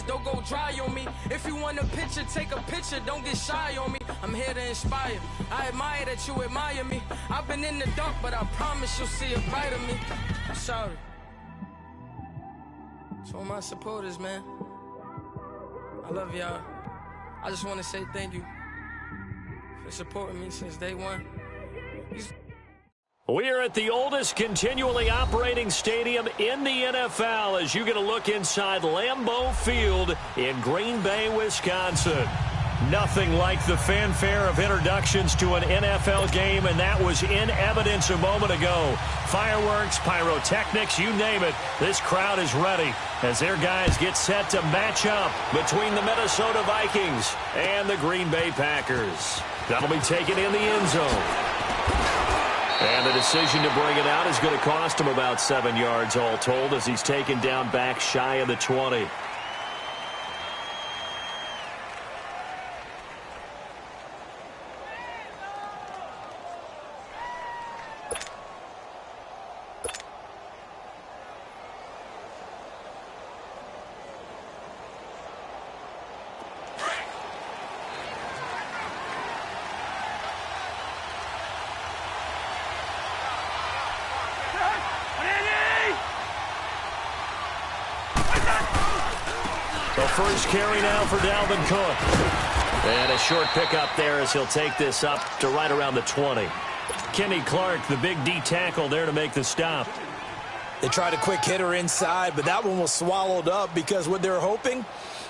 don't go dry on me. If you want a picture, take a picture, don't get shy on me. I'm here to inspire. I admire that you admire me. I've been in the dark, but I promise you'll see a bright of me. I'm sorry. To all my supporters, man. I love y'all. I just want to say thank you for supporting me since day one. We are at the oldest continually operating stadium in the NFL as you get a look inside Lambeau Field in Green Bay, Wisconsin. Nothing like the fanfare of introductions to an NFL game, and that was in evidence a moment ago. Fireworks, pyrotechnics, you name it. This crowd is ready as their guys get set to match up between the Minnesota Vikings and the Green Bay Packers. That'll be taken in the end zone. And the decision to bring it out is going to cost him about 7 yards all told as he's taken down back shy of the 20. First carry now for Dalvin Cook. And a short pickup there as he'll take this up to right around the 20. Kenny Clark, the big D tackle there to make the stop. They tried a quick hitter inside, but that one was swallowed up because what they're hoping,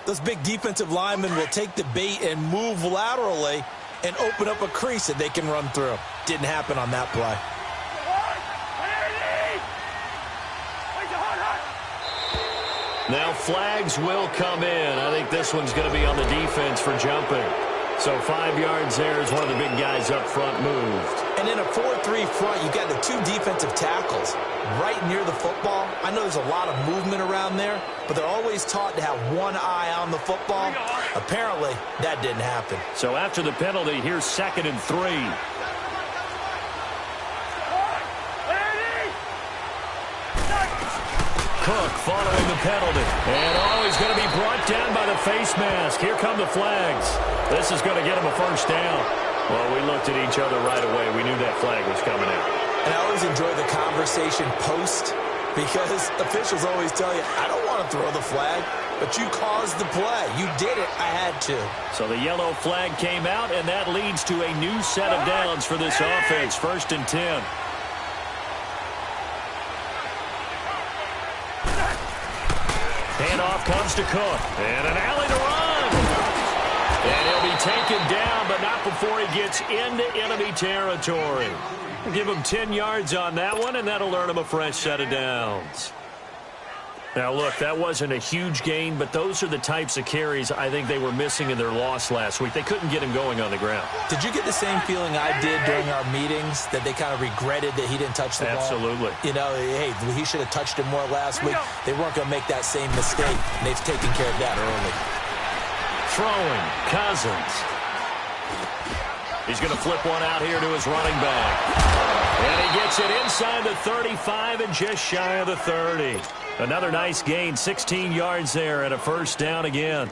those big defensive linemen will take the bait and move laterally and open up a crease that they can run through. Didn't happen on that play. Now flags will come in. I think this one's going to be on the defense for jumping. So 5 yards there as one of the big guys up front moved. And in a 4-3 front, you've got the two defensive tackles right near the football. I know there's a lot of movement around there, but they're always taught to have one eye on the football. Apparently, that didn't happen. So after the penalty, here's 2nd and 3. Cook following the penalty. And he's going to be brought down by the face mask. Here come the flags. This is going to get him a first down. Well, we looked at each other right away. We knew that flag was coming out. And I always enjoy the conversation post because officials always tell you, I don't want to throw the flag, but you caused the play. You did it. I had to. So the yellow flag came out, and that leads to a new set of downs for this offense. 1st and 10. Handoff comes to Cook. And an alley to run. And he'll be taken down, but not before he gets into enemy territory. Give him 10 yards on that one, and that'll earn him a fresh set of downs. Now, look, that wasn't a huge gain, but those are the types of carries I think they were missing in their loss last week. They couldn't get him going on the ground. Did you get the same feeling I did during our meetings, that they kind of regretted that he didn't touch the ball? Absolutely. You know, hey, he should have touched it more last week. They weren't going to make that same mistake, and they've taken care of that early. Throwing, Cousins. He's going to flip one out here to his running back. And he gets it inside the 35 and just shy of the 30. Another nice gain, 16 yards there and a first down again.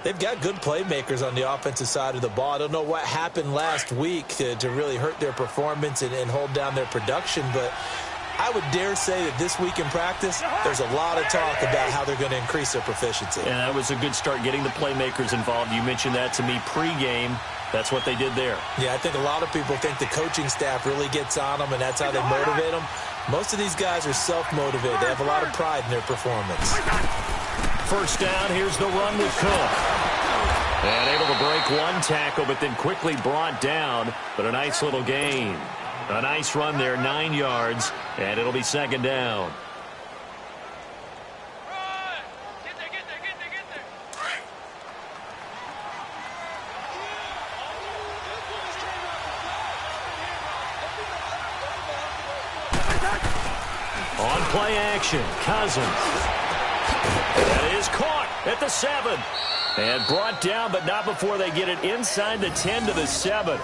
They've got good playmakers on the offensive side of the ball. I don't know what happened last week to really hurt their performance and hold down their production, but I would dare say that this week in practice, there's a lot of talk about how they're going to increase their proficiency. And that was a good start, getting the playmakers involved. You mentioned that to me pregame. That's what they did there. Yeah, I think a lot of people think the coaching staff really gets on them, and that's how they motivate them. Most of these guys are self-motivated. They have a lot of pride in their performance. First down, here's the run with Cook. And able to break one tackle, but then quickly brought down. But a nice little gain. A nice run there, 9 yards, and it'll be 2nd down. On play action, Cousins. That is caught at the 7. And brought down, but not before they get it inside the 10 to the 7.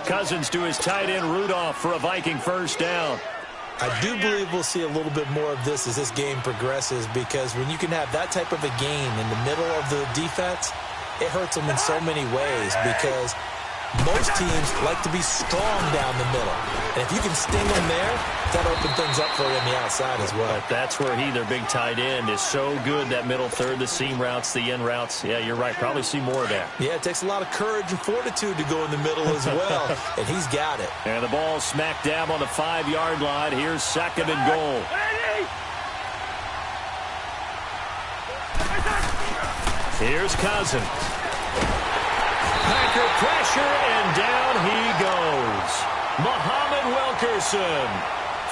Cousins to his tight end, Rudolph, for a Viking first down. I do believe we'll see a little bit more of this as this game progresses, because when you can have that type of a gain in the middle of the defense, it hurts them in so many ways, because most teams like to be strong down the middle. And if you can sting them there, that opens things up for you on the outside as well. But that's where their big tight end, is so good, that middle third, the seam routes, the in routes. Yeah, you're right. Probably see more of that. Yeah, it takes a lot of courage and fortitude to go in the middle as well, and he's got it. And the ball smack dab on the 5-yard line. Here's second and goal. Here's Cousins. Packer pressure, and down he goes. Muhammad Wilkerson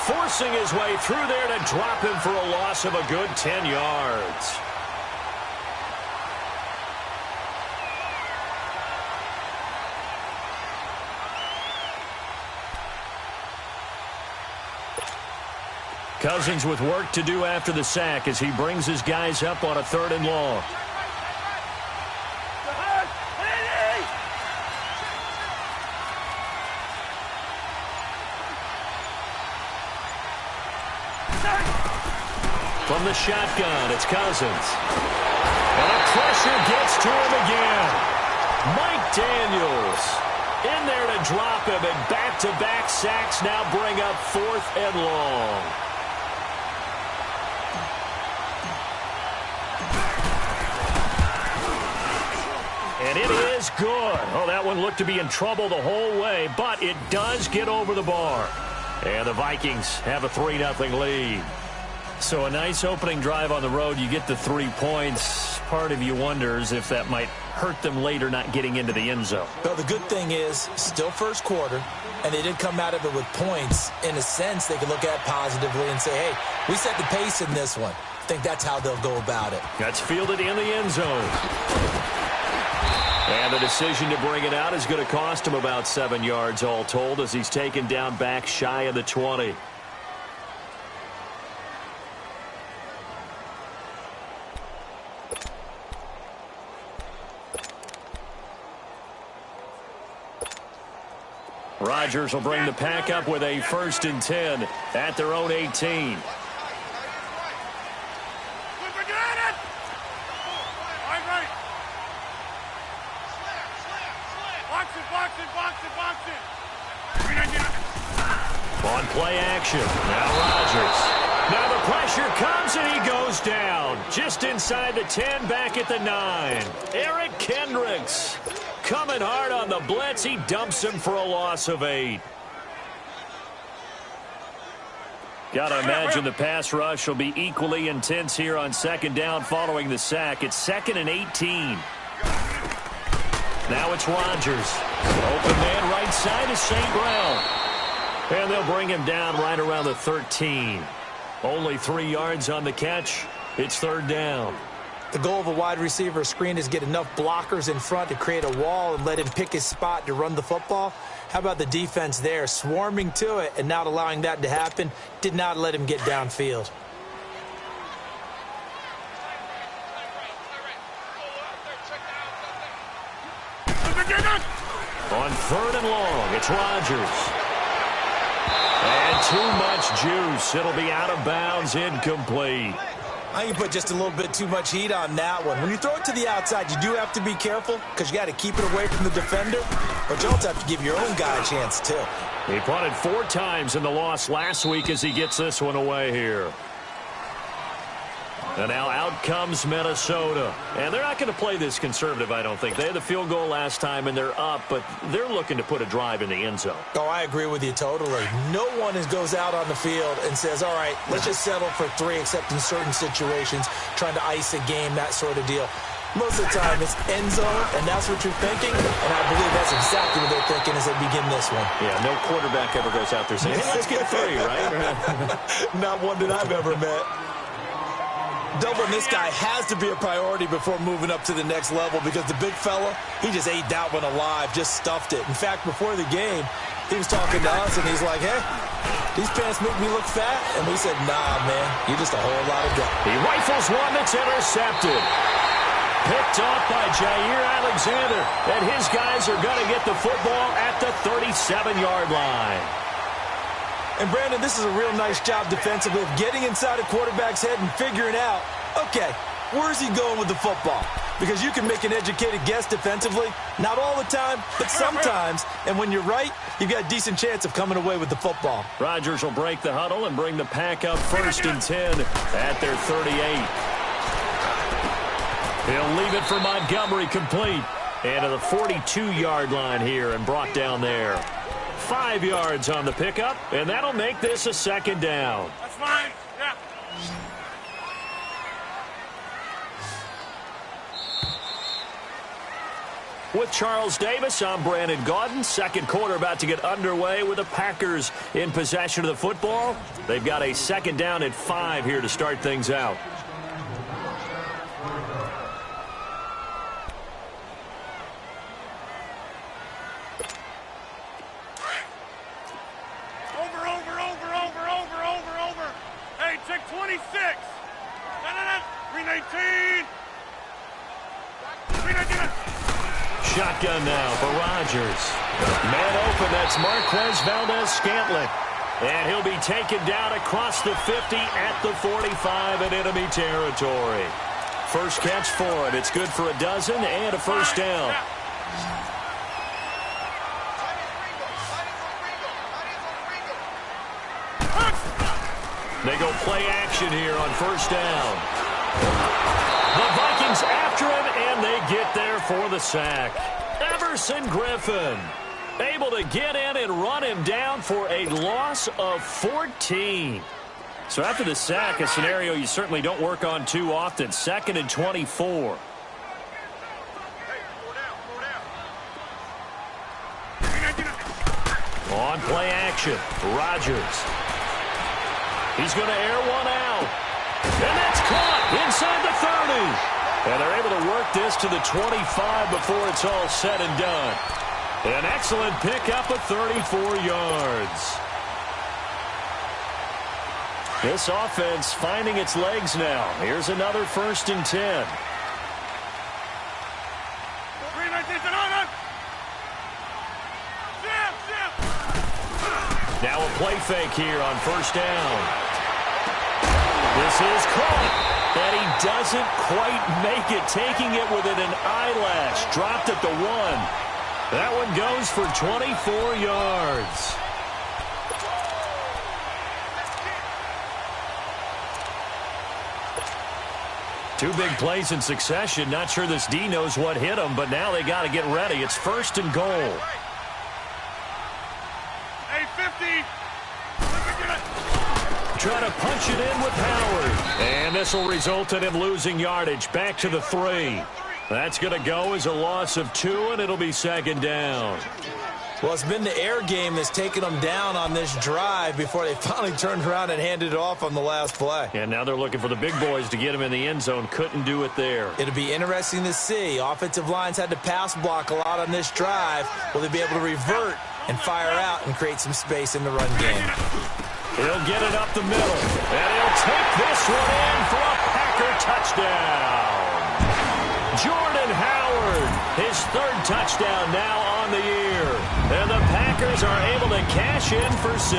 forcing his way through there to drop him for a loss of a good 10 yards. Cousins with work to do after the sack as he brings his guys up on a 3rd and long. From the shotgun, it's Cousins. And the pressure gets to him again. Mike Daniels in there to drop him, and back-to-back sacks now bring up 4th and long. And it is good. Oh, that one looked to be in trouble the whole way, but it does get over the bar. And the Vikings have a 3-0 lead. So a nice opening drive on the road. You get the 3 points. Part of you wonders if that might hurt them later not getting into the end zone. Well, the good thing is, still first quarter, and they did come out of it with points. In a sense, they can look at positively and say, hey, we set the pace in this one. I think that's how they'll go about it. That's fielded in the end zone. And the decision to bring it out is going to cost him about 7 yards all told, as he's taken down back shy of the 20. Rodgers will bring the pack up with a 1st and 10 at their own 18. On play action. Now Rodgers. Now the pressure comes and he goes down. Just inside the 10, back at the 9. Eric Kendricks coming hard on the blitz. He dumps him for a loss of 8. Got to imagine the pass rush will be equally intense here on 2nd down following the sack. It's 2nd and 18. Now it's Rodgers. Open man right side is St. Brown. And they'll bring him down right around the 13. Only 3 yards on the catch. It's 3rd down. The goal of a wide receiver screen is get enough blockers in front to create a wall and let him pick his spot to run the football. How about the defense there, swarming to it and not allowing that to happen? Did not let him get downfield. On 3rd and long, it's Rodgers. And too much juice. It'll be out of bounds, incomplete. I think you put just a little bit too much heat on that one. When you throw it to the outside, you do have to be careful because you got to keep it away from the defender, but you also have to give your own guy a chance too. He punted 4 times in the loss last week as he gets this one away here. And now out comes Minnesota. And they're not going to play this conservative, I don't think. They had the field goal last time, and they're up, but they're looking to put a drive in the end zone. Oh, I agree with you totally. No one goes out on the field and says, all right, let's just settle for 3, except in certain situations, trying to ice a game, that sort of deal. Most of the time, it's end zone, and that's what you're thinking, and I believe that's exactly what they're thinking as they begin this one. Yeah, no quarterback ever goes out there saying, hey, let's get 3, right? Not one that I've ever met. Doubling this guy has to be a priority before moving up to the next level because the big fella, he just ate that one alive, just stuffed it. In fact, before the game, he was talking to us, and he's like, hey, these pants make me look fat. And we said, nah, man, you're just a whole lot of guy. He rifles one that's intercepted. Picked off by Jair Alexander. And his guys are going to get the football at the 37-yard line. And, Brandon, this is a real nice job defensively of getting inside a quarterback's head and figuring out, okay, where's he going with the football? Because you can make an educated guess defensively, not all the time, but sometimes. And when you're right, you've got a decent chance of coming away with the football. Rodgers will break the huddle and bring the pack up 1st and 10 at their 38. He'll leave it for Montgomery complete. And to the 42-yard line here and brought down there. 5 yards on the pickup, and that'll make this a 2nd down. That's fine. Yeah. With Charles Davis, I'm Brandon Gaudin. Second quarter about to get underway with the Packers in possession of the football. They've got a 2nd down and 5 here to start things out. Over. Hey, check 26. No. 319. 319. Shotgun now for Rodgers. Man open, that's Marquez Valdez-Scantling. And he'll be taken down across the 50 at the 45 in enemy territory. First catch for it. It's good for a dozen and a 1st down. They go play action here on 1st down. The Vikings after him, and they get there for the sack. Everson Griffin able to get in and run him down for a loss of 14. So after the sack, a scenario you certainly don't work on too often. 2nd and 24. On play action, Rodgers. He's going to air one out. And that's caught inside the 30. And they're able to work this to the 25 before it's all said and done. An excellent pickup of 34 yards. This offense finding its legs now. Here's another 1st and 10. Now a play fake here on 1st down. This is caught, and he doesn't quite make it, taking it within an eyelash. Dropped at the 1. That one goes for 24 yards. Two big plays in succession. Not sure this D knows what hit him, but now they got to get ready. It's 1st and goal. Try to punch it in with Howard. And this will result in him losing yardage. Back to the 3. That's going to go as a loss of 2, and it'll be 2nd down. Well, it's been the air game that's taken them down on this drive before they finally turned around and handed it off on the last play. And now they're looking for the big boys to get him in the end zone. Couldn't do it there. It'll be interesting to see. Offensive lines had to pass block a lot on this drive. Will they be able to revert and fire out and create some space in the run game? He'll get it up the middle, and he'll take this one in for a Packer touchdown. Jordan Howard, his 3rd touchdown now on the year. And the Packers are able to cash in for 6.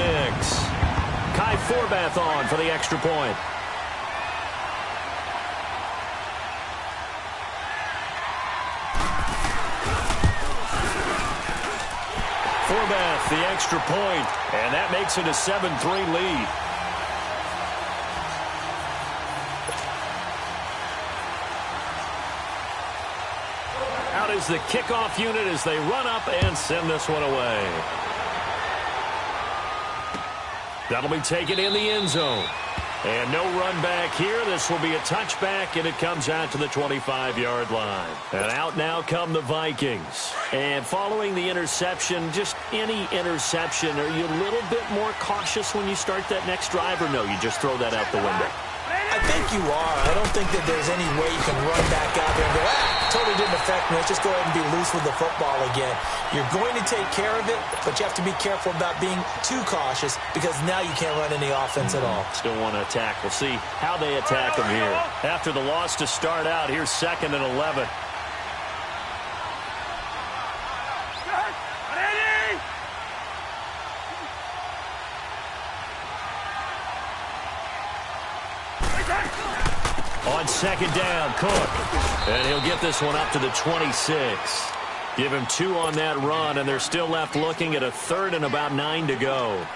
Kai Forbath on for the extra point. Forbath, the extra point, and that makes it a 7-3 lead. Out is the kickoff unit as they run up and send this one away. That'll be taken in the end zone. And no run back here. This will be a touchback, and it comes out to the 25-yard line. And out now come the Vikings. And following the interception, just any interception, are you a little bit more cautious when you start that next drive, or no, you just throw that out the window? I think you are. I don't think that there's any way you can run back out there and go, totally didn't affect me. Let's just go ahead and be loose with the football again. You're going to take care of it, but you have to be careful about being too cautious because now you can't run any offense at all. Still want to attack. We'll see how they attack them here. After the loss to start out, here's 2nd and 11. On second down, Cook. And he'll get this one up to the 26. Give him 2 on that run, and they're still left looking at a 3rd and about 9 to go.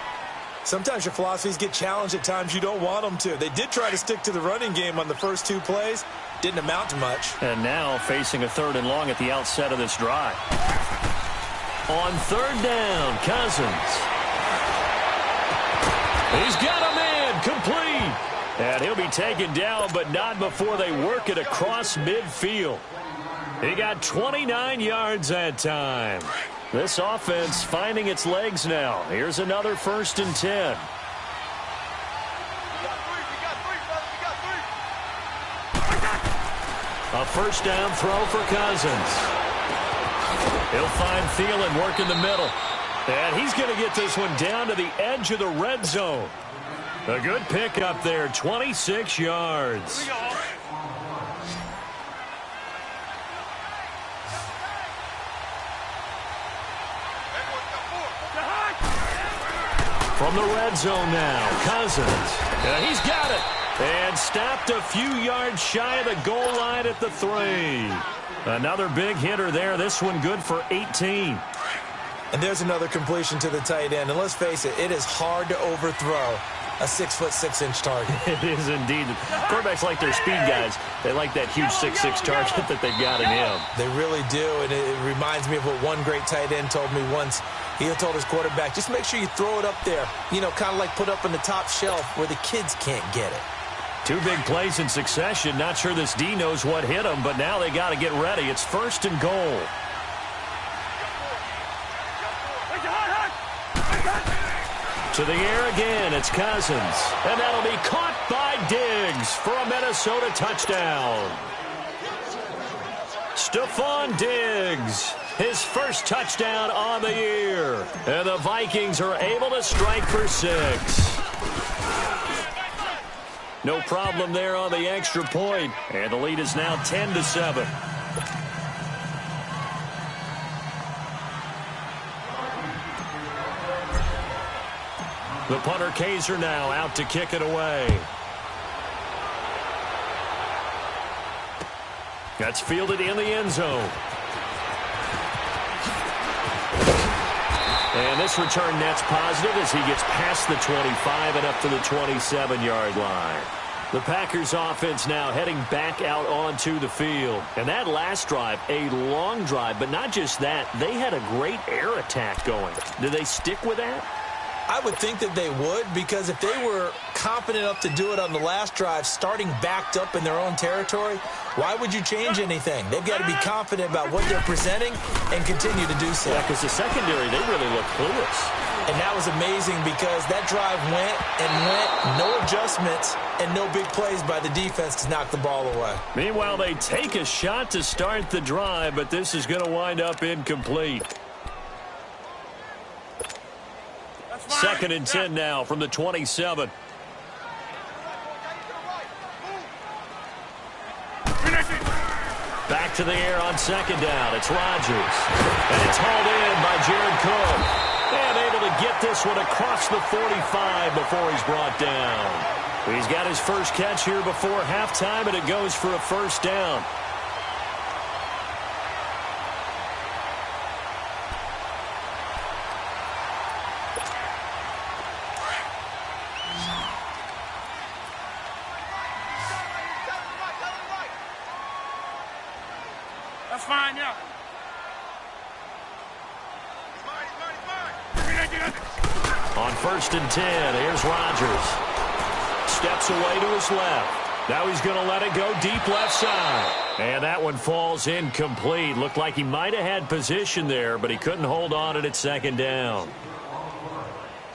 Sometimes your philosophies get challenged at times you don't want them to. They did try to stick to the running game on the first 2 plays. Didn't amount to much. And now facing a 3rd and long at the outset of this drive. On 3rd down, Cousins. He's got a man complete. And he'll be taken down, but not before they work it across midfield. He got 29 yards that time. This offense finding its legs now. Here's another 1st and 10. A 1st down throw for Cousins. He'll find Thielen working the middle. And he's going to get this one down to the edge of the red zone. A good pick up there, 26 yards. From the red zone now, Cousins. He's got it. And stopped a few yards shy of the goal line at the 3. Another big hitter there. This one good for 18. And there's another completion to the tight end. And let's face it, it is hard to overthrow a 6'6" target. It is indeed. Quarterbacks like their speed guys. They like that huge 6'6" target that they've got in him. They really do, and it reminds me of what one great tight end told me once. He told his quarterback, just make sure you throw it up there, you know, kind of like put up on the top shelf where the kids can't get it. 2 big plays in succession. Not sure this D knows what hit him, but now they got to get ready. It's 1st and goal. To the air again, it's Cousins. And that'll be caught by Diggs for a Minnesota touchdown. Stephon Diggs, his first touchdown on the year. And the Vikings are able to strike for 6. No problem there on the extra point. And the lead is now 10-7. The punter Kaiser now out to kick it away. That's fielded in the end zone. And this return net's positive as he gets past the 25 and up to the 27-yard line. The Packers offense now heading back out onto the field. And that last drive, a long drive, but not just that, they had a great air attack going. Do they stick with that? I would think that they would, because if they were confident enough to do it on the last drive, starting backed up in their own territory, why would you change anything? They've got to be confident about what they're presenting and continue to do so. Yeah, because the secondary, they really look clueless. And that was amazing because that drive went and went, no adjustments, and no big plays by the defense to knock the ball away. Meanwhile, they take a shot to start the drive, but this is going to wind up incomplete. 2nd and 10 now from the 27. Back to the air on 2nd down. It's Rodgers. And it's hauled in by Jared Cook. And able to get this one across the 45 before he's brought down. He's got his first catch here before halftime, and it goes for a 1st down. That's fine, yeah. On 1st and 10, here's Rodgers. Steps away to his left. Now he's going to let it go deep left side. And that one falls incomplete. Looked like he might have had position there, but he couldn't hold on at 2nd down.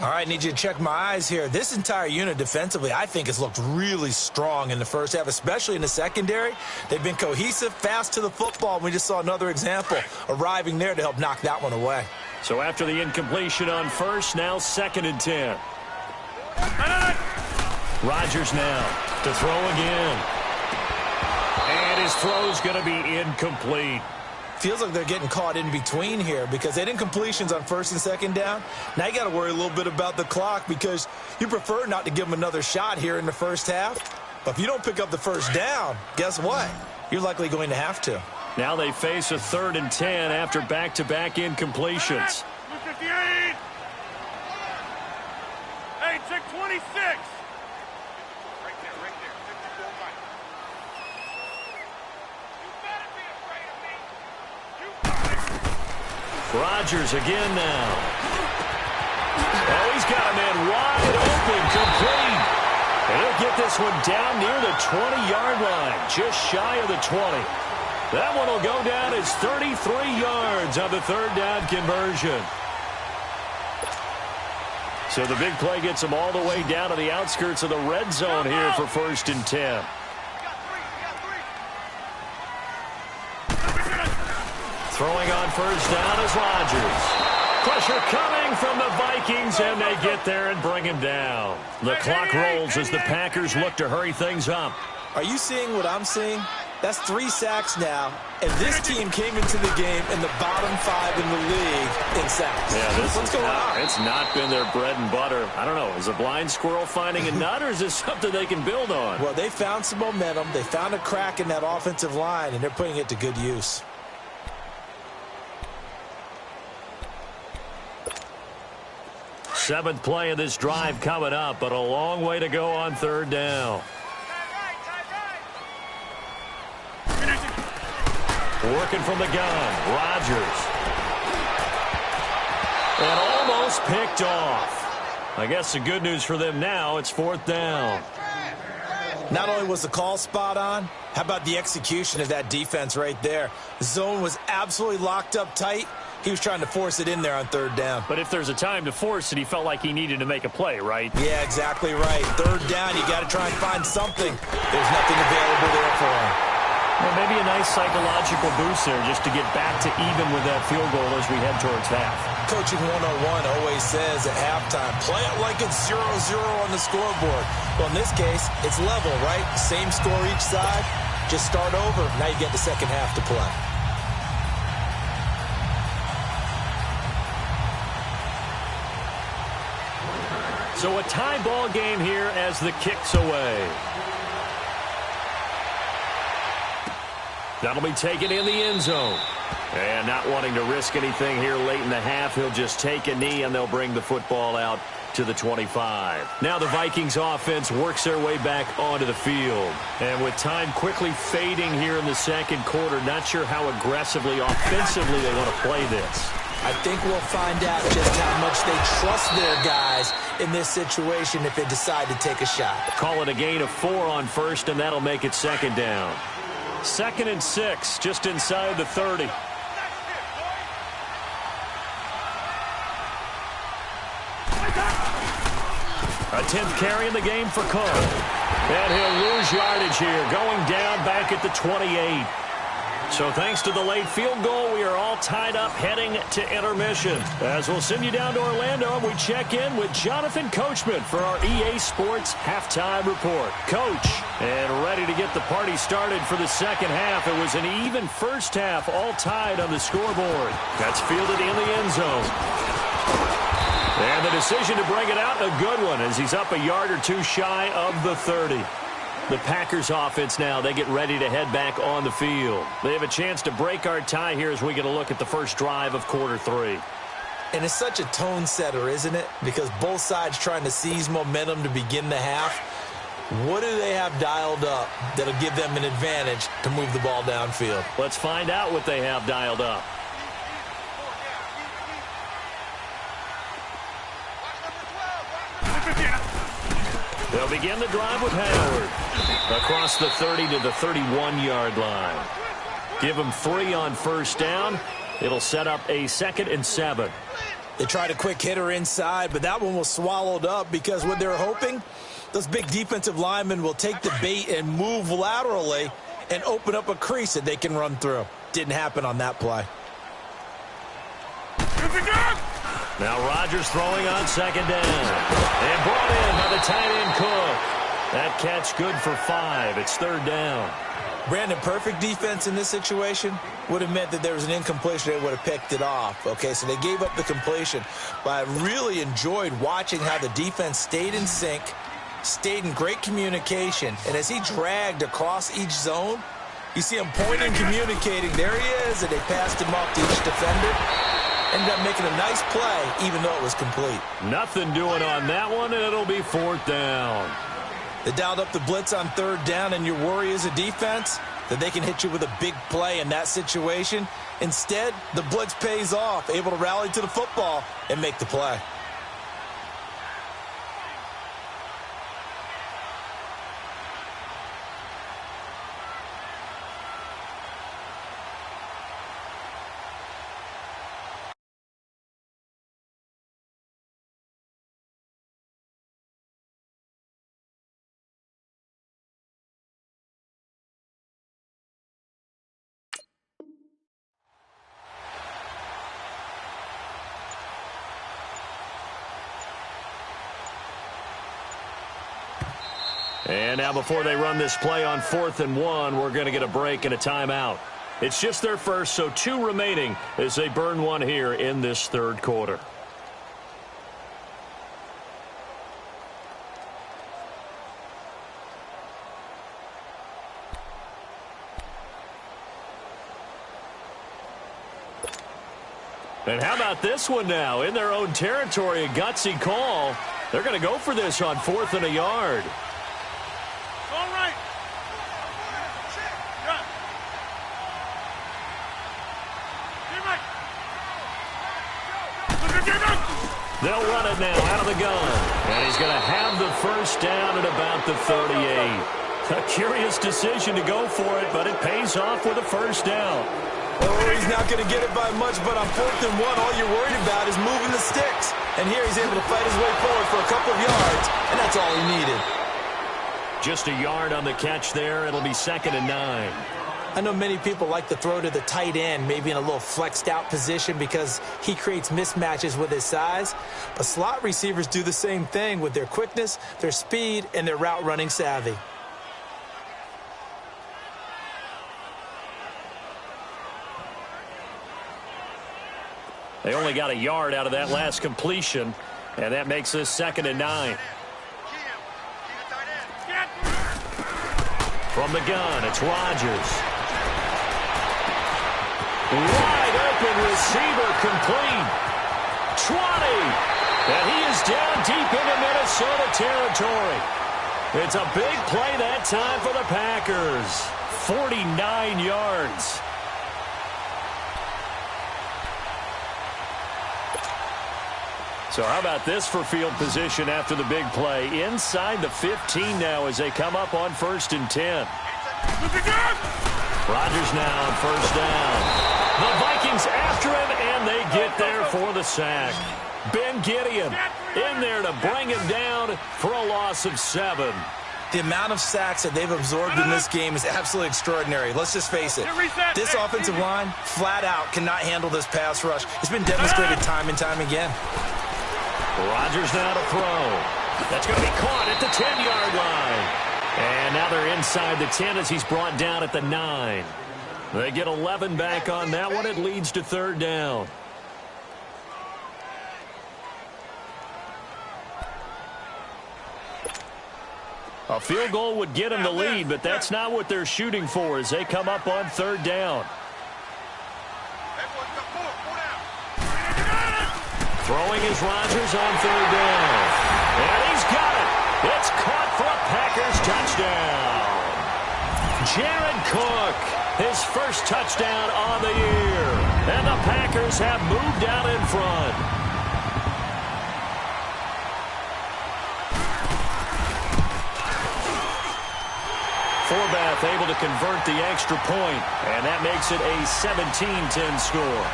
All right, need you to check my eyes here. This entire unit defensively, I think, has looked really strong in the first half, especially in the secondary. They've been cohesive, fast to the football. We just saw another example arriving there to help knock that one away. So after the incompletion on 1st, now 2nd and 10. Rodgers now to throw again. And his throw's going to be incomplete. Feels like they're getting caught in between here because they didn't completions on 1st and 2nd down. Now you got to worry a little bit about the clock because you prefer not to give them another shot here in the first half. But if you don't pick up the first down, guess what? You're likely going to have to. Now they face a 3rd and 10 after back-to-back incompletions. 58. Hey, check 26. Right there, 54 right. You better be afraid of me. You better. Rodgers again now. Oh, he's got a man wide open, complete. And he'll get this one down near the 20-yard line, just shy of the 20. That one will go down as 33 yards on the 3rd down conversion. So the big play gets them all the way down to the outskirts of the red zone here for 1st and 10. Throwing on 1st down is Rodgers. Pressure coming from the Vikings, and they get there and bring him down. The clock rolls as the Packers look to hurry things up. Are you seeing what I'm seeing? That's 3 sacks now, and this team came into the game in the bottom 5 in the league in sacks. Yeah, What's going on? It's not been their bread and butter. I don't know. Is a blind squirrel finding a nut, or is this something they can build on? Well, they found some momentum. They found a crack in that offensive line, and they're putting it to good use. Seventh play of this drive coming up, but a long way to go on 3rd down. Working from the gun, Rodgers. And almost picked off. I guess the good news for them now, it's 4th down. Not only was the call spot on, how about the execution of that defense right there? The zone was absolutely locked up tight. He was trying to force it in there on 3rd down. But if there's a time to force it, he felt like he needed to make a play, right? Yeah, exactly right. 3rd down, you got to try and find something. There's nothing available there for him. Well, maybe a nice psychological boost there just to get back to even with that field goal as we head towards half. Coaching 101 always says at halftime, play it like it's 0-0 on the scoreboard. Well, in this case, it's level, right? Same score each side. Just start over. Now you get the second half to play. So a tie ball game here as the kick's away. That'll be taken in the end zone. And not wanting to risk anything here late in the half, he'll just take a knee and they'll bring the football out to the 25. Now the Vikings offense works their way back onto the field. And with time quickly fading here in the second quarter, not sure how aggressively, offensively they want to play this. I think we'll find out just how much they trust their guys in this situation if they decide to take a shot. Call it a gain of 4 on 1st, and that'll make it 2nd down. 2nd and 6, just inside the 30. A 10th carry in the game for Cook. And he'll lose yardage here, going down back at the 28. So thanks to the late field goal, we are all tied up heading to intermission. As we'll send you down to Orlando, we check in with Jonathan Coachman for our EA Sports Halftime Report. Coach, and ready to get the party started for the second half. It was an even first half, all tied on the scoreboard. That's fielded in the end zone. And the decision to bring it out, a good one, as he's up a yard or two shy of the 30. The Packers offense now, they get ready to head back on the field. They have a chance to break our tie here as we get a look at the first drive of quarter 3. And it's such a tone setter, isn't it? Because both sides trying to seize momentum to begin the half. What do they have dialed up that'll give them an advantage to move the ball downfield? Let's find out what they have dialed up. They'll begin the drive with Howard. Across the 30 to the 31-yard line. Give them 3 on 1st down. It'll set up a 2nd and 7. They tried a quick hitter inside, but that one was swallowed up because what they're hoping, those big defensive linemen will take the bait and move laterally and open up a crease that they can run through. Didn't happen on that play. Now Rodgers throwing on 2nd down. And brought in by the tight end Cook. That catch good for 5. It's 3rd down. Brandon, perfect defense in this situation would have meant that there was an incompletion. They would have picked it off. Okay, so they gave up the completion. But I really enjoyed watching how the defense stayed in sync, stayed in great communication. And as he dragged across each zone, you see him pointing, communicating. There he is, and they passed him off to each defender. Ended up making a nice play, even though it was complete. Nothing doing on that one, and it'll be 4th down. They dialed up the blitz on 3rd down, and your worry as a defense that they can hit you with a big play in that situation. Instead, the blitz pays off, able to rally to the football and make the play. And now before they run this play on 4th and 1, we're going to get a break and a timeout. It's just their first, so 2 remaining as they burn one here in this 3rd quarter. And how about this one now? In their own territory, a gutsy call. They're going to go for this on 4th and a yard. All right. They'll run it now out of the gun. And he's going to have the first down at about the 38. A curious decision to go for it, but it pays off with a first down. Oh, he's not going to get it by much, but on 4th and 1, all you're worried about is moving the sticks. And here he's able to fight his way forward for a couple of yards, and that's all he needed. Just a yard on the catch there. It'll be 2nd and 9. I know many people like to throw to the tight end, maybe in a little flexed out position because he creates mismatches with his size. But slot receivers do the same thing with their quickness, their speed, and their route running savvy. They only got a yard out of that last completion, and that makes this 2nd and 9. From the gun, it's Rodgers. Wide open receiver complete. 20. And he is down deep into Minnesota territory. It's a big play that time for the Packers. 49 yards. So how about this for field position after the big play? Inside the 15 now as they come up on 1st and 10. Rodgers now on 1st down. The Vikings after him, and they get there for the sack. Ben Gideon in there to bring him down for a loss of 7. The amount of sacks that they've absorbed in this game is absolutely extraordinary. Let's just face it. This offensive line, flat out, cannot handle this pass rush. It's been demonstrated time and time again. Rodgers now to throw. That's going to be caught at the 10-yard line. And now they're inside the 10 as he's brought down at the 9. They get 11 back on that one. It leads to 3rd down. A field goal would get them the lead, but that's not what they're shooting for as they come up on 3rd down. Throwing is Rodgers on 3rd down. And he's got it. It's caught for a Packers touchdown. Jared Cook, his first touchdown on the year. And the Packers have moved out in front. Forbath able to convert the extra point, and that makes it a 17-10 score.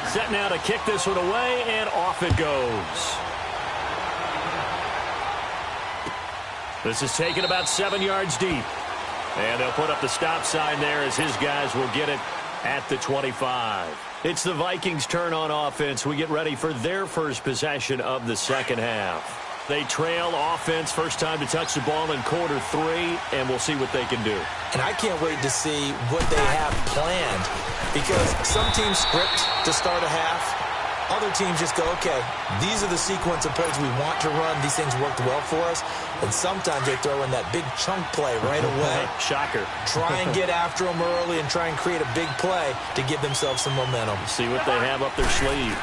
Set now to kick this one away, and off it goes. This is taken about 7 yards deep. And they'll put up the stop sign there as his guys will get it at the 25. It's the Vikings' turn on offense. We get ready for their first possession of the second half. They trail offense, first time to touch the ball in quarter 3, and we'll see what they can do. And I can't wait to see what they have planned, because some teams script to start a half, Other teams just go, okay, these are the sequence of plays we want to run. These things worked well for us. And sometimes they throw in that big chunk play right away. Shocker. Try and get after them early and try and create a big play to give themselves some momentum. See what they have up their sleeve.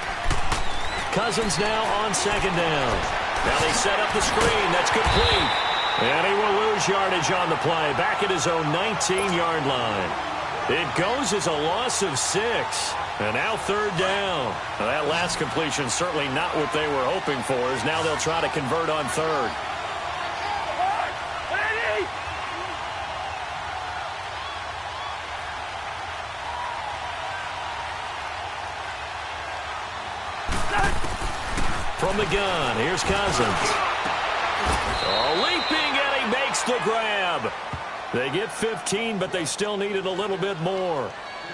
Cousins now on second down. Now they set up the screen. That's complete. And he will lose yardage on the play. Back at his own 19-yard line. It goes as a loss of 6. And now third down. Now that last completion certainly not what they were hoping for, as now they'll try to convert on third. From the gun, here's Cousins. Oh, leaping, and he makes the grab. They get 15, but they still needed a little bit more.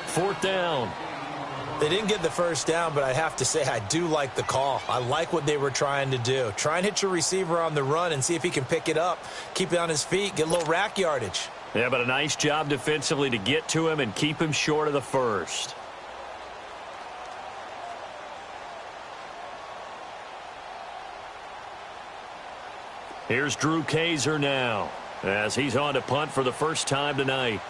Fourth down. They didn't get the first down, but I have to say I do like the call. I like what they were trying to do. Try and hit your receiver on the run and see if he can pick it up, keep it on his feet, get a little rack yardage. Yeah, but a nice job defensively to get to him and keep him short of the first. Here's Drew Kaiser now, as he's on to punt for the first time tonight.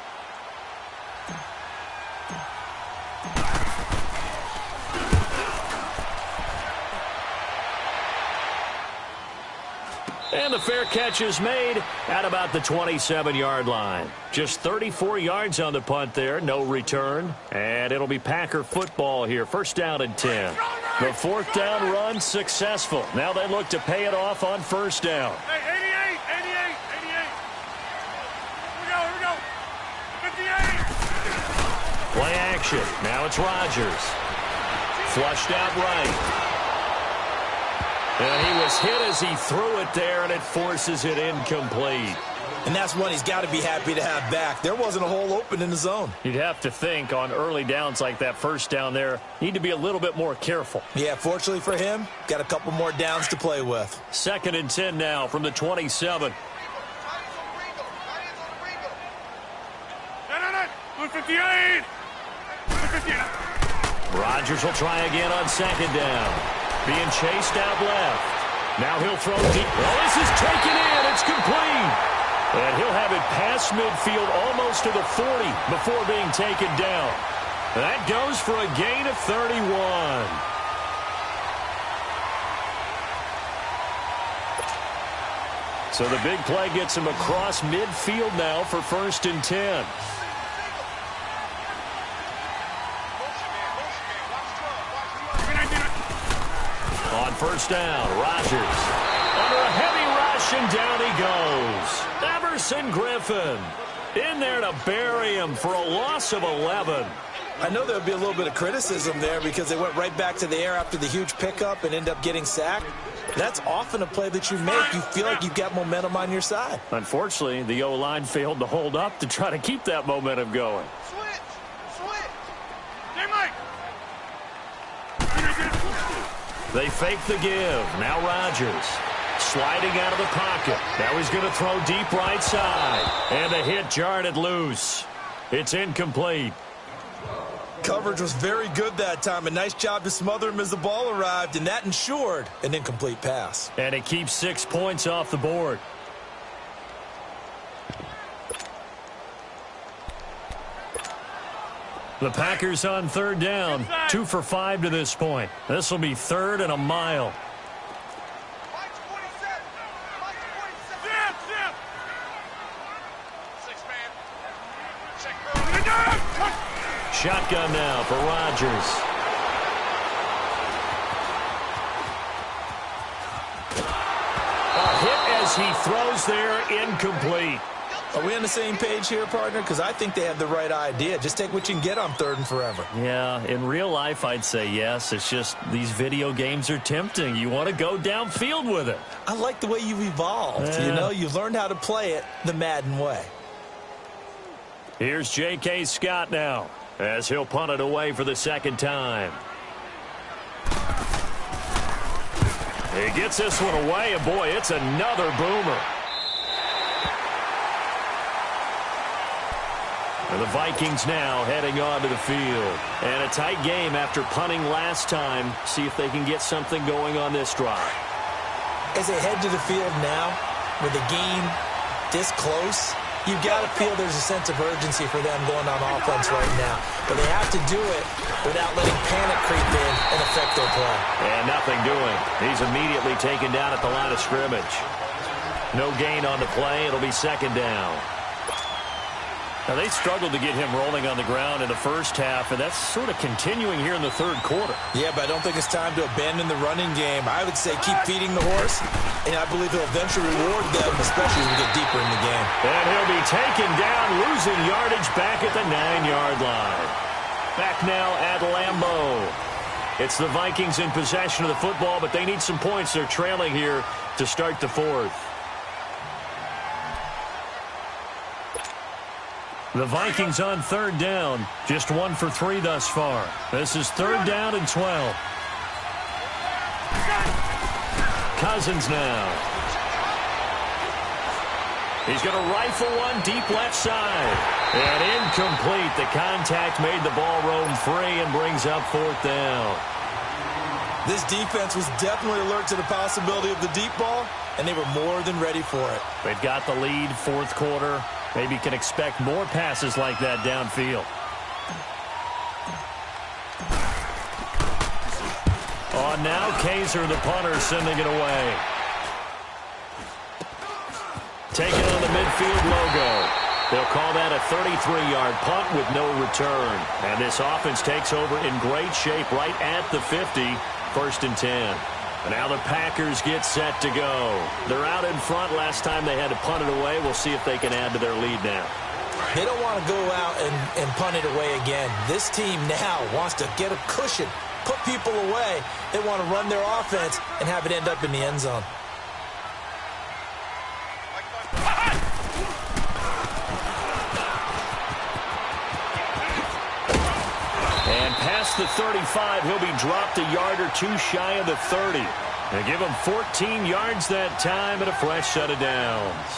And the fair catch is made at about the 27-yard line. Just 34 yards on the punt there, no return. And it'll be Packer football here, first down and 10. The fourth down run successful. Now they look to pay it off on first down. Hey, 88, 88, 88. Here we go, 58. Play action. Now it's Rodgers. Flushed out right. And he was hit as he threw it there, and it forces it incomplete. And that's one he's got to be happy to have back. There wasn't a hole open in the zone. You'd have to think on early downs like that first down there, need to be a little bit more careful. Yeah, fortunately for him, got a couple more downs to play with. Second and 10 now from the 27. No, 58. 58. Rodgers will try again on second down. Being chased out left. Now he'll throw deep. Well, this is taken in. It's complete. And he'll have it past midfield almost to the 40 before being taken down. That goes for a gain of 31. So the big play gets him across midfield now for first and 10. On first down, Rodgers. Under a heavy rush, and down he goes. Everson Griffin in there to bury him for a loss of 11. I know there would be a little bit of criticism there because they went right back to the air after the huge pickup and end up getting sacked. That's often a play that you make. You feel like you've got momentum on your side. Unfortunately, the O-line failed to hold up to try to keep that momentum going. Hey, Mike. They fake the give. Now Rodgers sliding out of the pocket. Now he's going to throw deep right side. And the hit jarred it loose. It's incomplete. Coverage was very good that time. A nice job to smother him as the ball arrived, and that ensured an incomplete pass. And it keeps 6 points off the board. The Packers on third down. 2 for 5 to this point. This will be third and a mile. Shotgun now for Rodgers. A hit as he throws there, incomplete. Are we on the same page here, partner? Because I think they have the right idea. Just take what you can get on third and forever. Yeah, in real life, I'd say yes. It's just these video games are tempting. You want to go downfield with it. I like the way you've evolved. Yeah. You know, you've learned how to play it the Madden way. Here's J.K. Scott now, as he'll punt it away for the second time. He gets this one away, and boy, it's another boomer. And the Vikings now heading onto the field. And a tight game after punting last time. See if they can get something going on this drive. As they head to the field now, with the game this close, you've got to feel there's a sense of urgency for them going on offense right now. But they have to do it without letting panic creep in and affect their play. And nothing doing. He's immediately taken down at the line of scrimmage. No gain on the play. It'll be second down. Now, they struggled to get him rolling on the ground in the first half, and that's sort of continuing here in the third quarter. Yeah, but I don't think it's time to abandon the running game. I would say keep feeding the horse, and I believe he'll eventually reward them, especially as we get deeper in the game. And he'll be taken down, losing yardage back at the 9-yard line. Back now at Lambeau. It's the Vikings in possession of the football, but they need some points. They're trailing here to start the fourth. The Vikings on third down, just 1 for 3 thus far. This is third down and 12. Cousins now. He's going to rifle one deep left side. And incomplete. The contact made the ball roam free and brings up fourth down. This defense was definitely alert to the possibility of the deep ball, and they were more than ready for it. They've got the lead, fourth quarter. Maybe can expect more passes like that downfield. Oh, now Kaiser, the punter, sending it away. Taking on the midfield logo. They'll call that a 33-yard punt with no return. And this offense takes over in great shape right at the 50, 1st and 10. And now the Packers get set to go. They're out in front. Last time they had to punt it away. We'll see if they can add to their lead now. They don't want to go out and punt it away again. This team now wants to get a cushion, put people away. They want to run their offense and have it end up in the end zone. And past the 35, he'll be dropped a yard or two shy of the 30. They give him 14 yards that time and a fresh set of downs.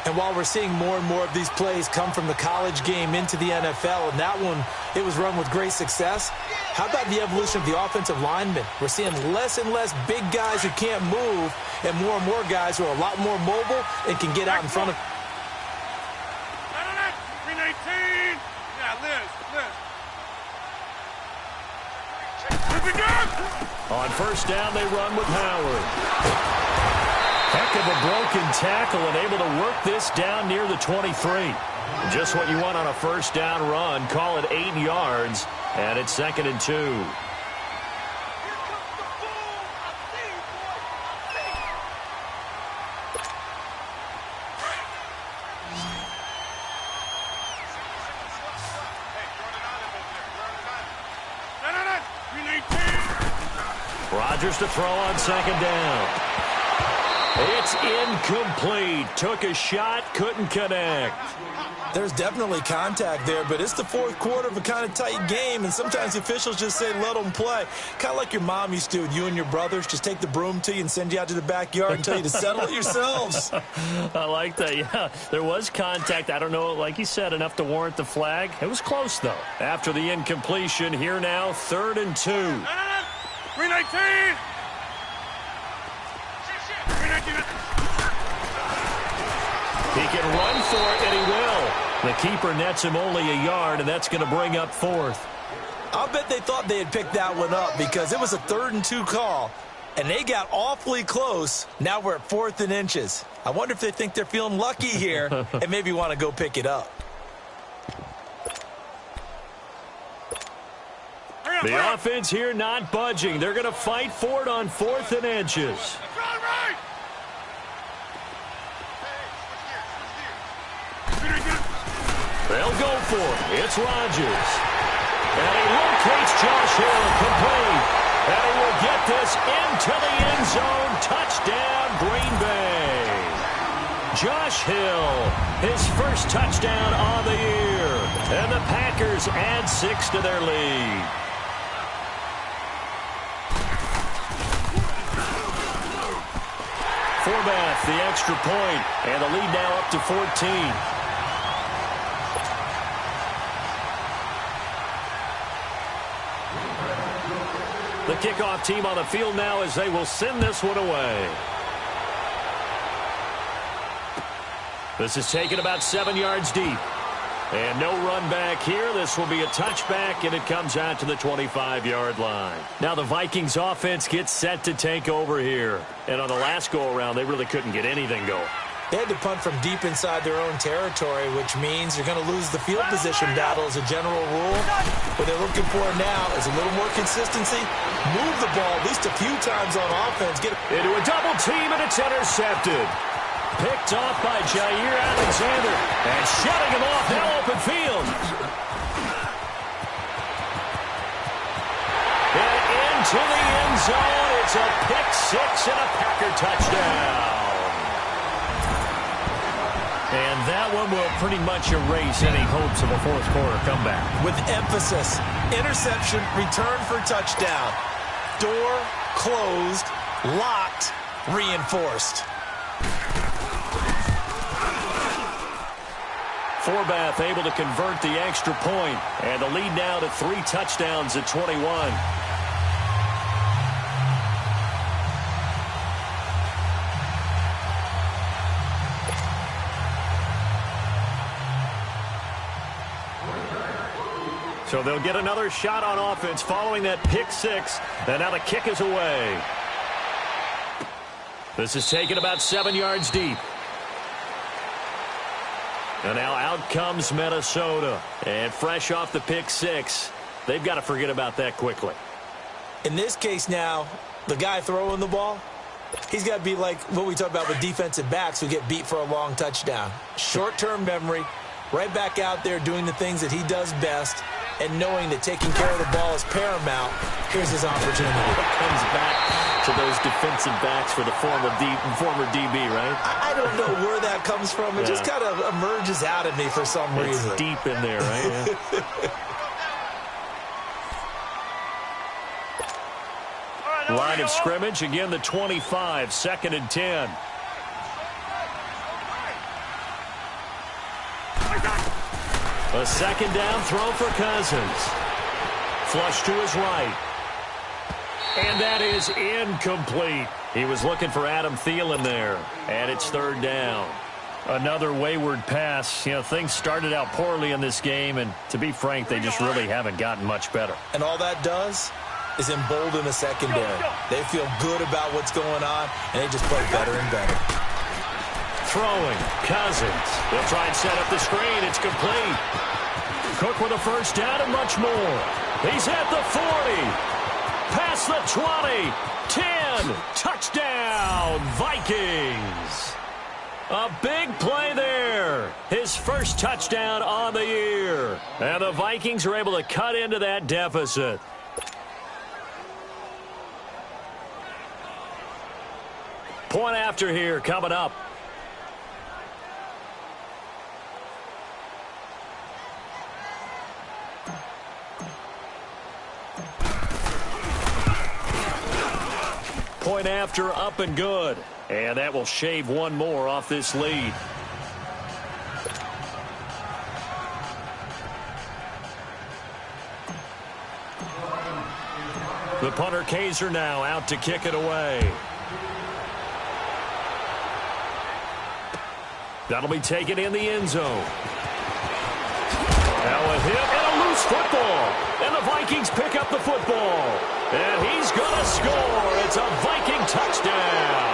And while we're seeing more and more of these plays come from the college game into the NFL, and that one, it was run with great success, how about the evolution of the offensive linemen? We're seeing less and less big guys who can't move and more guys who are a lot more mobile and can get out in front of. 319. Yeah, Liz. On first down, they run with Howard. Heck of a broken tackle and able to work this down near the 23. Just what you want on a first down run. Call it 8 yards, and it's 2nd and 2. Rodgers to throw on 2nd down. It's incomplete. Took a shot, couldn't connect. There's definitely contact there, but it's the fourth quarter of a kind of tight game, and sometimes the officials just say let them play. Kind of like your mom used to with you and your brothers. Just take the broom to you and send you out to the backyard and tell you to settle it yourselves. I like that, yeah. There was contact. I don't know, like you said, enough to warrant the flag. It was close, though. After the incompletion, here now, 3rd and 2. 319. He can run for it, and he will. The keeper nets him only a yard, and that's going to bring up 4th. I'll bet they thought they had picked that one up because it was a 3rd and 2 call, and they got awfully close. Now we're at 4th and inches. I wonder if they think they're feeling lucky here and maybe want to go pick it up. The offense here not budging. They're going to fight for it on 4th and inches. They'll go for it. It's Rodgers. And he locates Josh Hill complete. And he will get this into the end zone. Touchdown, Green Bay. Josh Hill, his first touchdown on the year. And the Packers add 6 to their lead. Forbath, the extra point, and the lead now up to 14. The kickoff team on the field now as they will send this one away. This is taken about 7 yards deep. And no run back here. This will be a touchback, and it comes out to the 25-yard line. Now the Vikings offense gets set to take over here. And on the last go-around, they really couldn't get anything going. They had to punt from deep inside their own territory, which means you're going to lose the field position battle as a general rule. What they're looking for now is a little more consistency. Move the ball at least a few times on offense. Get into a double team, and it's intercepted. Picked off by Jair Alexander. And shutting him off, now open field. And into the end zone. It's a pick six and a Packer touchdown. And that one will pretty much erase any hopes of a fourth quarter comeback. With emphasis, interception, return for touchdown. Door closed, locked, reinforced. Forbath able to convert the extra point, and the lead now to 3 touchdowns at 21. So they'll get another shot on offense following that pick six, and now the kick is away. This is taken about 7 yards deep. And now out comes Minnesota. And fresh off the pick six, they've got to forget about that quickly. In this case now, the guy throwing the ball, he's got to be like what we talk about with defensive backs who get beat for a long touchdown. Short-term memory, right back out there doing the things that he does best, and knowing that taking care of the ball is paramount. Here's his opportunity. It comes back to those defensive backs for the former DB, right? I don't know where that comes from. It just kind of emerges out of me for some reason. It's deep in there, right? Yeah. Line of scrimmage, again the 25, 2nd and 10. A second down throw for Cousins. Flush to his right. And that is incomplete. He was looking for Adam Thielen there. And it's 3rd down. Another wayward pass. You know, things started out poorly in this game, and to be frank, they just really haven't gotten much better. And all that does is embolden the secondary. They feel good about what's going on, and they just play better and better. Throwing, Cousins. They'll try and set up the screen. It's complete. Cook with a first down and much more. He's at the 40. Past the 20. 10. Touchdown, Vikings. A big play there. His first touchdown on the year. And the Vikings are able to cut into that deficit. Point after here coming up. Point after, up and good. And that will shave one more off this lead. The punter Kaiser now out to kick it away. That'll be taken in the end zone. Now a hit and a loose football. And the Vikings pick up the football. And he's going to score. It's a Viking touchdown.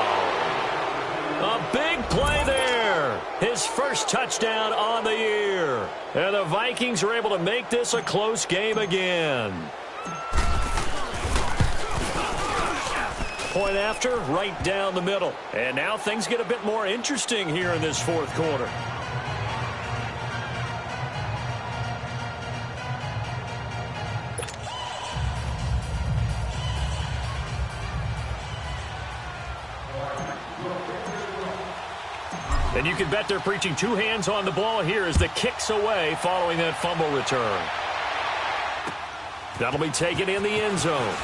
A big play there. His first touchdown on the year. And the Vikings are able to make this a close game again. Point after, right down the middle. And now things get a bit more interesting here in this fourth quarter. And you can bet they're preaching two hands on the ball here as the kick's away following that fumble return. That'll be taken in the end zone.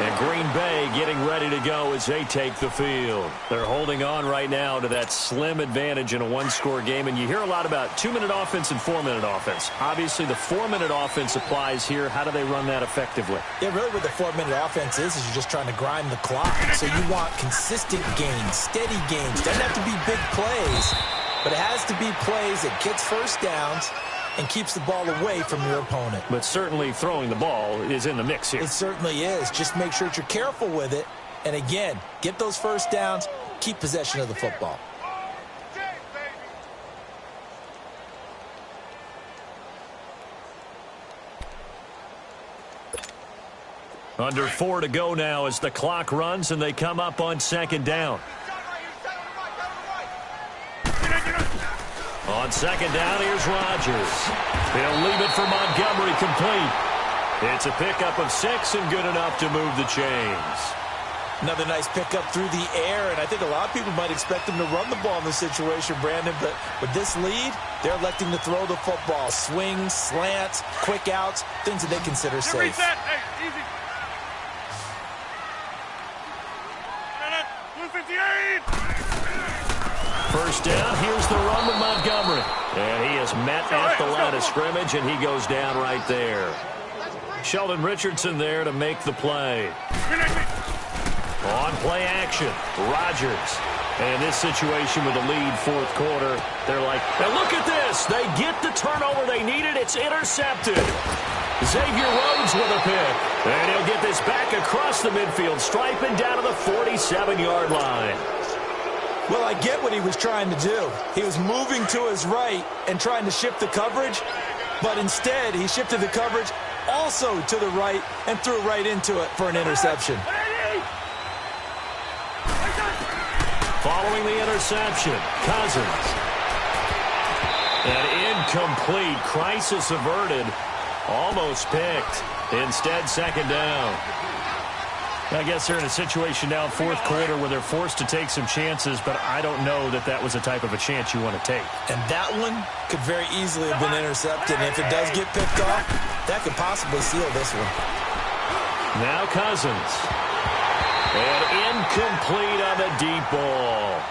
And Green Bay getting ready to go as they take the field. They're holding on right now to that slim advantage in a one-score game. And you hear a lot about 2-minute offense and 4-minute offense. Obviously, the 4-minute offense applies here. How do they run that effectively? Yeah, really what the 4-minute offense is you're just trying to grind the clock. So you want consistent gains, steady gains. Doesn't have to be big plays, but it has to be plays that gets first downs and keeps the ball away from your opponent. But certainly throwing the ball is in the mix here. It certainly is. Just make sure that you're careful with it. And again, get those first downs, keep possession of the football. Under 4 to go now as the clock runs and they come up on second down. On second down, here's Rodgers. He'll leave it for Montgomery complete. It's a pickup of 6 and good enough to move the chains. Another nice pickup through the air, and I think a lot of people might expect him to run the ball in this situation, Brandon, but with this lead, they're electing to throw the football. Swings, slants, quick outs, things that they consider safe. Reset. Hey, easy. 258. First down, here's the run with Montgomery. And he is met at the line of scrimmage, and he goes down right there. Sheldon Richardson there to make the play. On play action, Rodgers. And in this situation with the lead fourth quarter, they're like, now look at this. They get the turnover they needed. It's intercepted. Xavier Rhodes with a pick. And he'll get this back across the midfield stripe and down to the 47-yard line. Well, I get what he was trying to do. He was moving to his right and trying to shift the coverage, but instead he shifted the coverage also to the right and threw right into it for an interception. Following the interception, Cousins. An incomplete, crisis averted, almost picked. Instead, second down. I guess they're in a situation now, fourth quarter, where they're forced to take some chances, but I don't know that that was the type of a chance you want to take. And that one could very easily have been intercepted. And if it does get picked off, that could possibly seal this one. Now Cousins. And incomplete on the deep ball.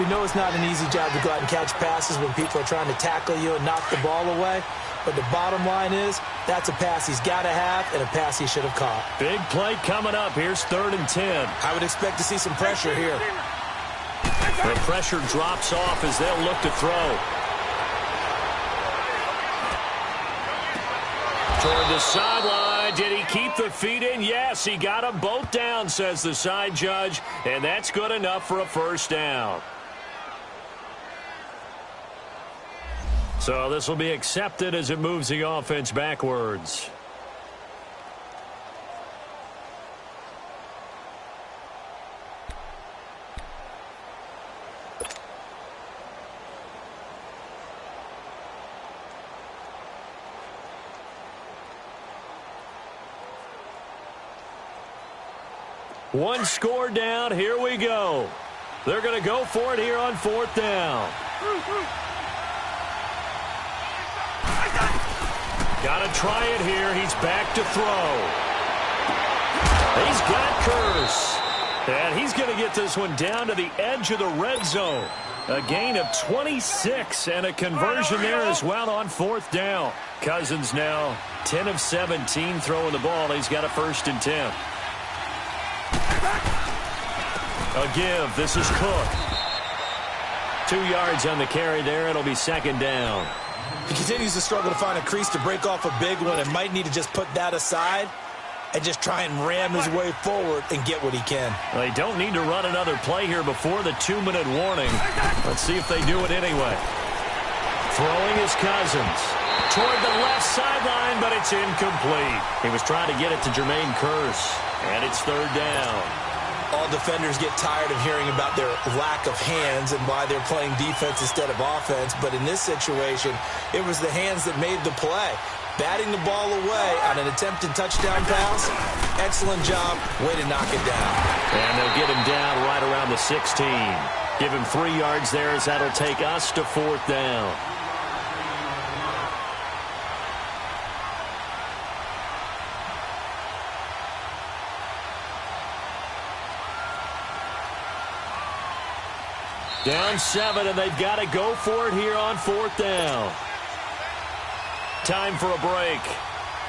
We know it's not an easy job to go out and catch passes when people are trying to tackle you and knock the ball away. But the bottom line is, that's a pass he's got to have and a pass he should have caught. Big play coming up. Here's 3rd and 10. I would expect to see some pressure here. The pressure drops off as they'll look to throw. Toward the sideline. Did he keep the feet in? Yes, he got them both down, says the side judge. And that's good enough for a first down. So this will be accepted as it moves the offense backwards. One score down. Here we go. They're going to go for it here on 4th down. Got to try it here. He's back to throw. He's got Curse. And he's going to get this one down to the edge of the red zone. A gain of 26 and a conversion there as well on 4th down. Cousins now 10 of 17 throwing the ball. He's got a 1st and 10. A give. This is Cook. 2 yards on the carry there. It'll be 2nd down. He continues to struggle to find a crease to break off a big one and might need to just put that aside and just try and ram his way forward and get what he can. They don't need to run another play here before the 2-minute warning. Let's see if they do it anyway. Throwing is Cousins. Toward the left sideline, but it's incomplete. He was trying to get it to Jermaine Curse, and it's 3rd down. All defenders get tired of hearing about their lack of hands and why they're playing defense instead of offense. But in this situation, it was the hands that made the play. Batting the ball away on an attempted touchdown pass. Excellent job. Way to knock it down. And they'll get him down right around the 16. Give him 3 yards there as that'll take us to 4th down. Down 7, and they've got to go for it here on 4th down. Time for a break.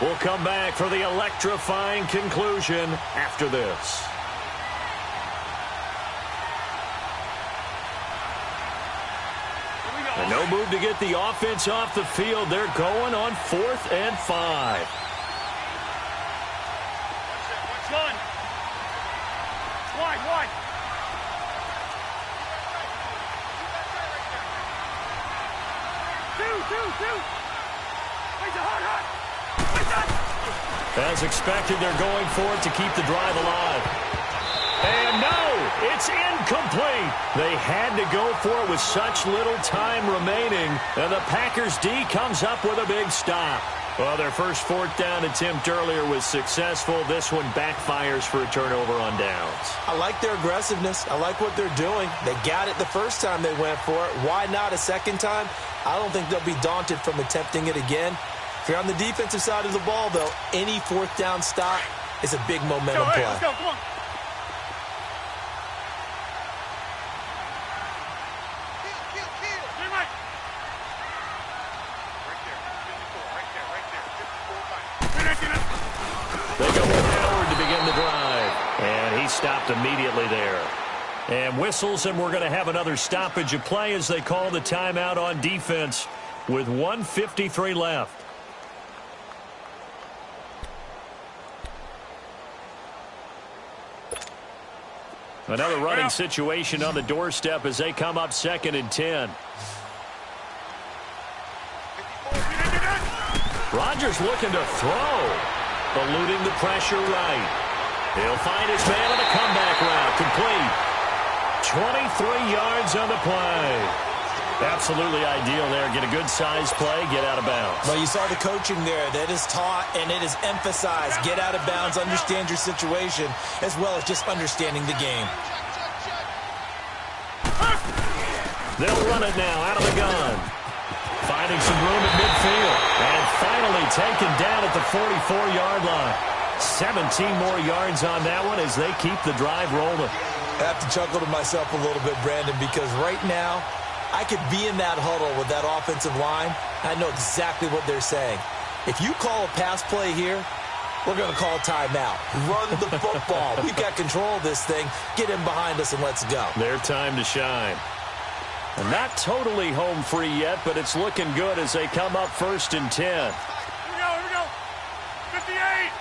We'll come back for the electrifying conclusion after this. And no move to get the offense off the field. They're going on 4th and 5. One. Wide. Two. As expected, they're going for it to keep the drive alive. And no, it's incomplete. They had to go for it with such little time remaining, and the Packers D comes up with a big stop. Well, their first 4th down attempt earlier was successful. This one backfires for a turnover on downs. I like their aggressiveness. I like what they're doing. They got it the first time they went for it. Why not a second time? I don't think they'll be daunted from attempting it again. If you're on the defensive side of the ball, though, any 4th down stop is a big momentum play. Let's go, come on. They go with Howard to begin the drive, and he stopped immediately there. And whistles, and we're going to have another stoppage of play as they call the timeout on defense with 1:53 left. Another running situation on the doorstep as they come up 2nd and 10. Rodgers looking to throw. Eluding the pressure right. He'll find his man on a comeback route. Complete. 23 yards on the play. Absolutely ideal there. Get a good-sized play, get out of bounds. Well, you saw the coaching there. That is taught and it is emphasized. Get out of bounds, understand your situation, as well as just understanding the game. They'll run it now out of the gun. Finding some room at midfield. And finally taken down at the 44-yard line. 17 more yards on that one as they keep the drive rolling. I have to chuckle to myself a little bit, Brandon, because right now I could be in that huddle with that offensive line. I know exactly what they're saying. If you call a pass play here, we're going to call timeout. Run the football. We've got control of this thing. Get in behind us and let's go. Their time to shine. And not totally home free yet, but it's looking good as they come up 1st and 10. Here we go. 58.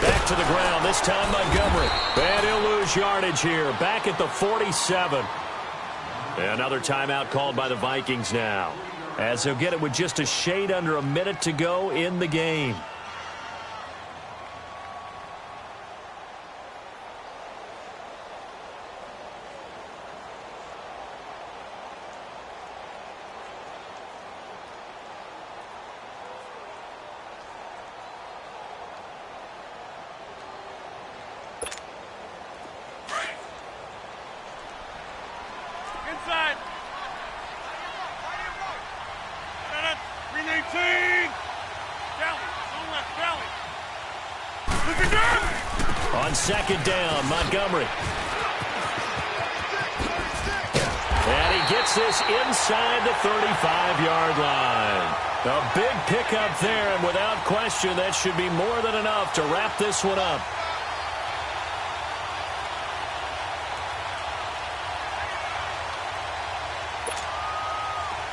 Back to the ground, this time Montgomery. And he'll lose yardage here. Back at the 47. Another timeout called by the Vikings now, as they'll get it with just a shade under a minute to go in the game. Inside. 319. Valley. On left. Valley. Looking good. On 2nd down, Montgomery. And he gets this inside the 35-yard line. A big pickup there, and without question, that should be more than enough to wrap this one up.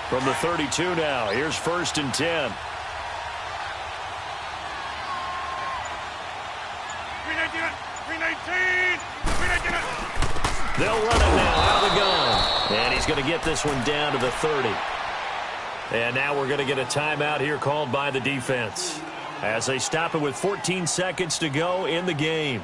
From the 32 now, here's 1st and 10. 319. They'll run it now out of the gun. And he's going to get this one down to the 30. And now we're going to get a timeout here called by the defense, as they stop it with 14 seconds to go in the game.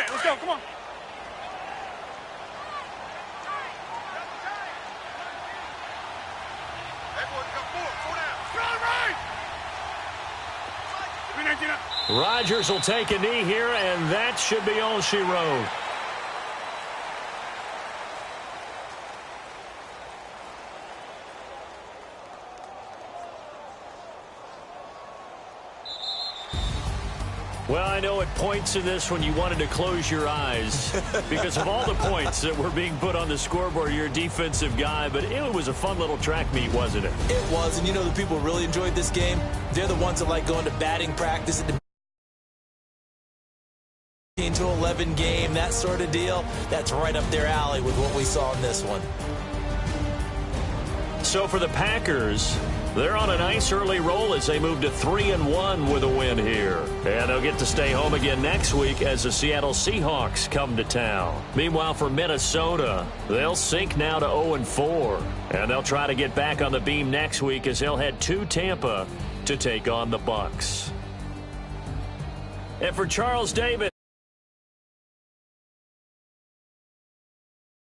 Let's go, come on. Rodgers will take a knee here, and that should be all she wrote. Well, I know at points in this when you wanted to close your eyes because of all the points that were being put on the scoreboard. You're a defensive guy, but it was a fun little track meet, wasn't it? It was, and you know the people who really enjoyed this game? They're the ones that like going to batting practice at the 10-11 game, that sort of deal. That's right up their alley with what we saw in this one. So for the Packers, they're on a nice early roll as they move to 3-1 with a win here. And they'll get to stay home again next week as the Seattle Seahawks come to town. Meanwhile, for Minnesota, they'll sink now to 0-4. And they'll try to get back on the beam next week as they'll head to Tampa to take on the Bucs. And for Charles Davis.